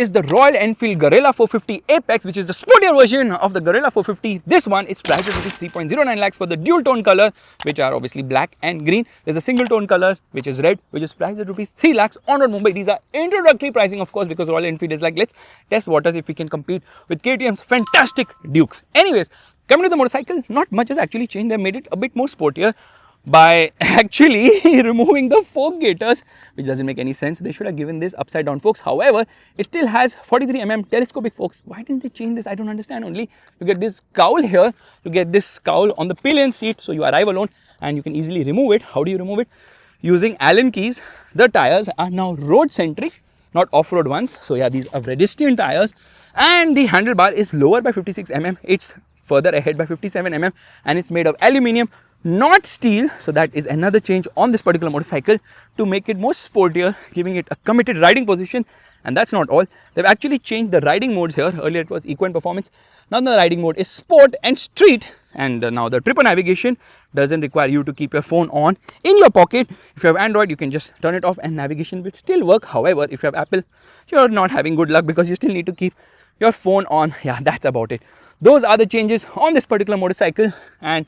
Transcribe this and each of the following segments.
is the Royal Enfield Guerrilla 450 Apex, which is the sportier version of the Guerrilla 450. This one is priced at 3.09 lakhs for the dual tone color, which are obviously black and green. There's a single tone color, which is red, which is priced at rupees 3 lakhs on road Mumbai. These are introductory pricing, of course, because Royal Enfield is like, let's test waters if we can compete with KTM's fantastic Dukes. Anyways, coming to the motorcycle, not much has actually changed. They made it a bit more sportier by actually removing the fork gaiters, which doesn't make any sense. They should have given this upside down forks. However, it still has 43mm telescopic forks. Why didn't they change this? I don't understand. Only you get this cowl here, you get this cowl on the pillion seat, so you arrive alone and you can easily remove it. How do you remove it? Using Allen keys. The tires are now road centric, not off-road ones. So yeah, these are Vredestein tires, and the handlebar is lower by 56mm. It's further ahead by 57mm, and it's made of aluminium, not steel. So that is another change on this particular motorcycle to make it more sportier, giving it a committed riding position. And that's not all. They've actually changed the riding modes here. Earlier it was eco and performance. Now the riding mode is sport and street. And now the tripper navigation doesn't require you to keep your phone on in your pocket. If you have Android, you can just turn it off and navigation will still work. However, if you have Apple, you're not having good luck because you still need to keep your phone on. Yeah, that's about it. Those are the changes on this particular motorcycle, and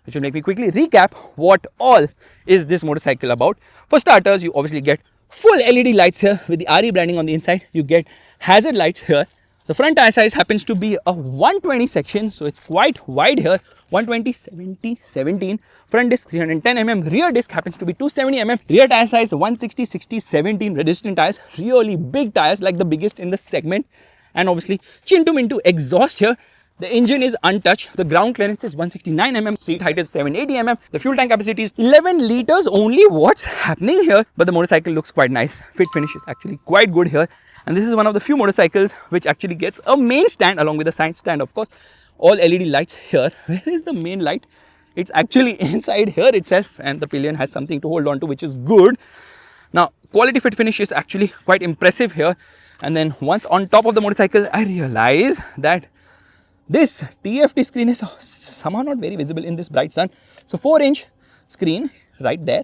which will make me quickly recap what all is this motorcycle about. For starters, you obviously get full LED lights here with the RE branding on the inside. You get hazard lights here. The front tire size happens to be a 120 section, so it's quite wide here. 120, 70, 17. Front disc 310mm. Rear disc happens to be 270mm. Rear tire size 160, 60, 17. Vredestein tires. Really big tires, like the biggest in the segment. And obviously chin to minto exhaust here. The engine is untouched. The ground clearance is 169mm. Seat height is 780mm. The fuel tank capacity is 11 liters only. What's happening here? But the motorcycle looks quite nice. Fit finish is actually quite good here. And this is one of the few motorcycles which actually gets a main stand along with a side stand, of course. All LED lights here. Where is the main light? It's actually inside here itself, and the pillion has something to hold on to, which is good. Now, quality fit finish is actually quite impressive here. And then once on top of the motorcycle, I realize that this TFT screen is somehow not very visible in this bright sun. So 4-inch screen right there.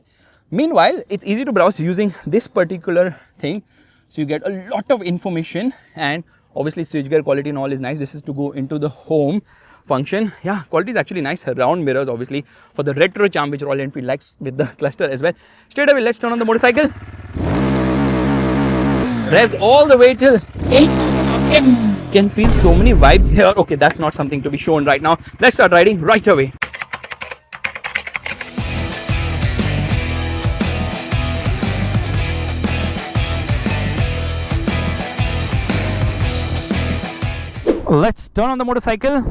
Meanwhile, it's easy to browse using this particular thing. So you get a lot of information, and obviously switchgear quality and all is nice. This is to go into the home function. Yeah, quality is actually nice. Round mirrors obviously for the retro charm which Royal Enfield likes with the cluster as well. Straight away, let's turn on the motorcycle. Revs all the way till 8. Can feel so many vibes here. Okay, that's not something to be shown right now. Let's start riding right away. Let's turn on the motorcycle.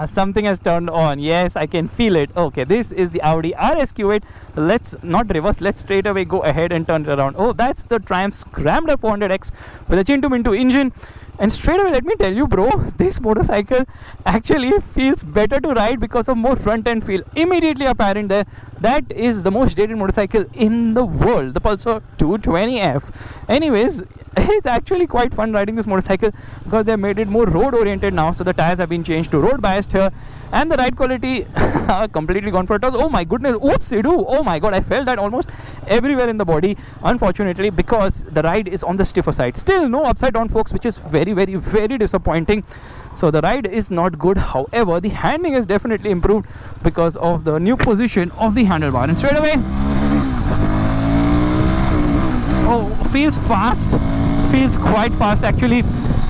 Something has turned on. Yes, I can feel it. Okay, this is the Audi RSQ8. Let's not reverse. Let's straight away go ahead and turn it around. Oh, that's the Triumph Scrambler 400X with a chin to minto engine. And straight away, let me tell you, bro, this motorcycle actually feels better to ride because of more front end feel. Immediately apparent there. That is the most dated motorcycle in the world, the Pulsar 220F. Anyways, it's actually quite fun riding this motorcycle because they made it more road oriented now. So the tires have been changed to road biased here, and the ride quality completely gone for a toss. Oh my goodness, oopsie-doo. Oh my god, I felt that almost everywhere in the body, unfortunately, because the ride is on the stiffer side. Still no upside down forks, which is very disappointing. So the ride is not good. However, the handling is definitely improved because of the new position of the handlebar. And straight away, oh, feels fast. Feels quite fast actually.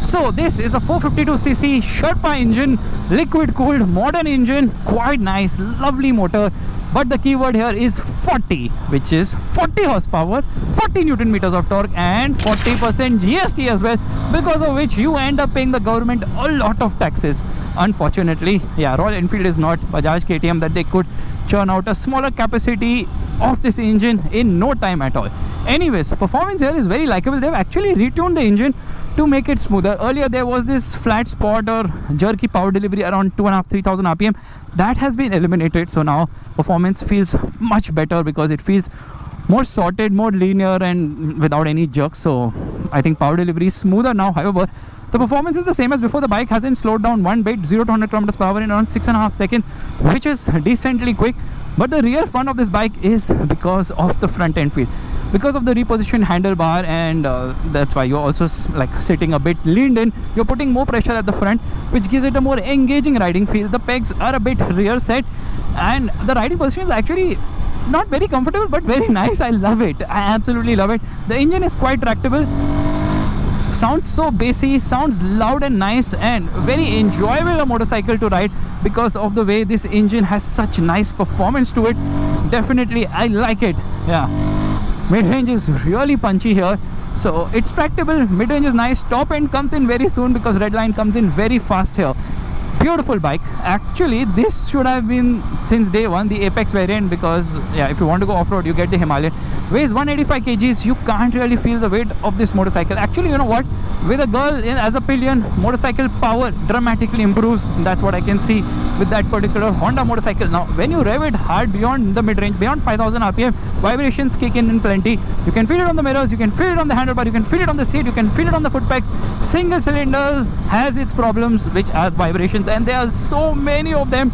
So this is a 452cc Sherpa engine, liquid cooled modern engine, quite nice, lovely motor. But the keyword here is 40, which is 40 horsepower, 40 Newton meters of torque, and 40% GST as well, because of which you end up paying the government a lot of taxes. Unfortunately, yeah, Royal Enfield is not Bajaj KTM that they could churn out a smaller capacity of this engine in no time at all. Anyways, performance here is very likable. They've actually retuned the engine to make it smoother. Earlier there was this flat spot or jerky power delivery around 2,500-3,000 RPM. That has been eliminated, so now performance feels much better because it feels more sorted, more linear, and without any jerks. So I think power delivery is smoother now. However, the performance is the same as before. The bike hasn't slowed down one bit, 0 to 100 km per hour in around 6.5 seconds, which is decently quick. But the real fun of this bike is because of the front end feel. because of the repositioned handlebar, and that's why you're also like sitting a bit leaned in. You're putting more pressure at the front, which gives it a more engaging riding feel. The pegs are a bit rear set, and the riding position is actually not very comfortable but very nice. I love it. I absolutely love it. The engine is quite tractable. Sounds so bassy, sounds loud and nice, and very enjoyable a motorcycle to ride because of the way this engine has such nice performance to it. Definitely, I like it. Yeah, mid-range is really punchy here, so it's tractable. Mid-range is nice. Top end comes in very soon because Redline comes in very fast here. Beautiful bike. Actually, this should have been since day one the Apex variant, because yeah, if you want to go off-road, you get the Himalayan. Weighs 185 kgs. You can't really feel the weight of this motorcycle. Actually, you know what, with a girl as a pillion, motorcycle power dramatically improves. That's what I can see with that particular Honda motorcycle. Now when you rev it hard beyond the mid-range, beyond 5000 rpm, vibrations kick in plenty. You can feel it on the mirrors, you can feel it on the handlebar, you can feel it on the seat, you can feel it on the foot pegs. Single cylinder has its problems, which are vibrations, and there are so many of them,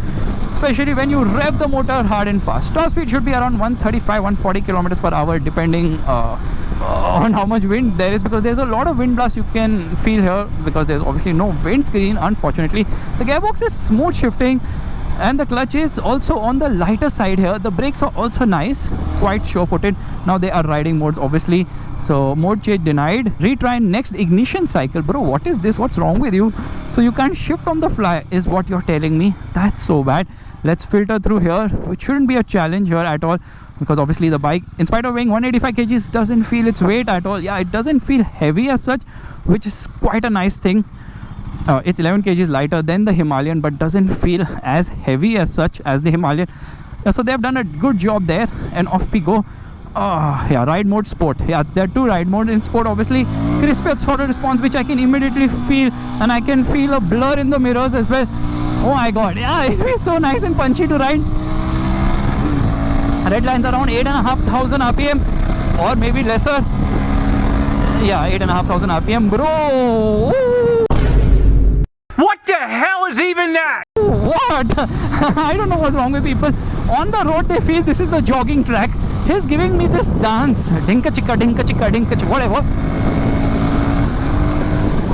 especially when you rev the motor hard and fast. Top speed should be around 135-140 kilometers per hour, depending on how much wind there is, because there's a lot of wind blast you can feel here, because there's obviously no windscreen, unfortunately. The gearbox is smooth shifting, and the clutch is also on the lighter side here. The brakes are also nice, quite sure-footed. Now they are riding modes, obviously, so mode change denied. Retry next ignition cycle. Bro, what is this? What's wrong with you? So you can't shift on the fly is what you're telling me. That's so bad. Let's filter through here, which shouldn't be a challenge here at all, because obviously the bike, in spite of weighing 185 kgs, doesn't feel its weight at all. Yeah, it doesn't feel heavy as such, which is quite a nice thing. It's 11 kgs lighter than the Himalayan, but doesn't feel as heavy as such as the Himalayan. Yeah, so they've done a good job there, and off we go. Yeah, ride mode sport. Yeah, there are two ride modes in sport, obviously. Crisp throttle response, which I can immediately feel, and I can feel a blur in the mirrors as well. Oh my god, yeah, it feels so nice and punchy to ride. Redline's around 8,500 rpm, or maybe lesser. Yeah, 8,500 rpm, bro. What the hell is even that? What? I don't know what's wrong with people. On the road, they feel this is a jogging track. He's giving me this dance. Dinka chicka, dinka chicka, dinka chicka, whatever.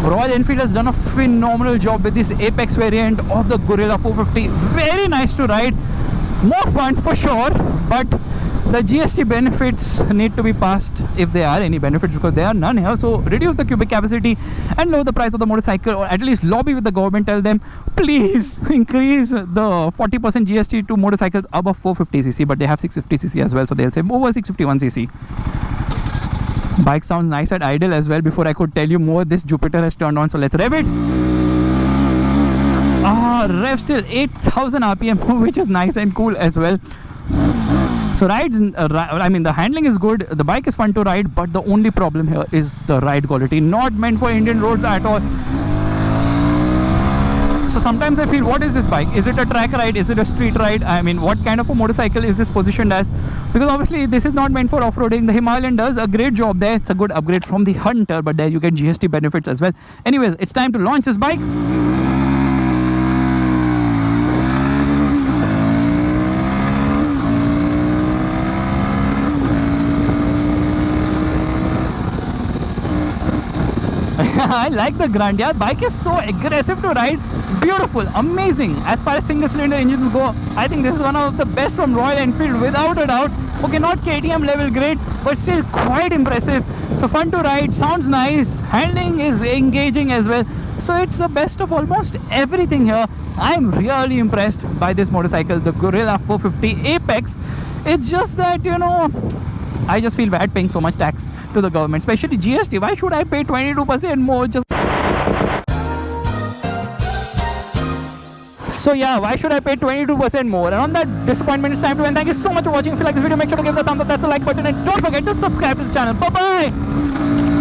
Royal Enfield has done a phenomenal job with this Apex variant of the Guerrilla 450. Very nice to ride. More fun for sure, but the GST benefits need to be passed, if there are any benefits, because there are none here. So reduce the cubic capacity and lower the price of the motorcycle, or at least lobby with the government, tell them please increase the 40% GST to motorcycles above 450cc, but they have 650cc as well, so they'll say over 651cc. Bike sounds nice at idle as well. Before I could tell you more, this Jupiter has turned on, so let's rev it. Rev still 8,000 rpm, which is nice and cool as well. So rides, I mean the handling is good, the bike is fun to ride, but the only problem here is the ride quality. Not meant for Indian roads at all. So sometimes I feel, what is this bike? Is it a track ride? Is it a street ride? I mean, what kind of a motorcycle is this positioned as? Because obviously this is not meant for off-roading. The Himalayan does a great job there. It's a good upgrade from the Hunter, but there you get GST benefits as well. Anyways, it's time to launch this bike. I like the grunt. Yeah, bike is so aggressive to ride. Beautiful, amazing. As far as single cylinder engines go, I think this is one of the best from Royal Enfield, without a doubt. Okay, not KTM level great, but still quite impressive. So fun to ride, sounds nice, handling is engaging as well. So it's the best of almost everything here. I'm really impressed by this motorcycle, the Guerrilla 450 Apex. It's just that, you know, I just feel bad paying so much tax to the government, especially GST. Why should I pay 22% more? So yeah, why should I pay 22% more? And on that disappointment, it's time to end. Thank you so much for watching. If you like this video, make sure to give the thumbs up, that's the like button, and don't forget to subscribe to the channel. Bye bye.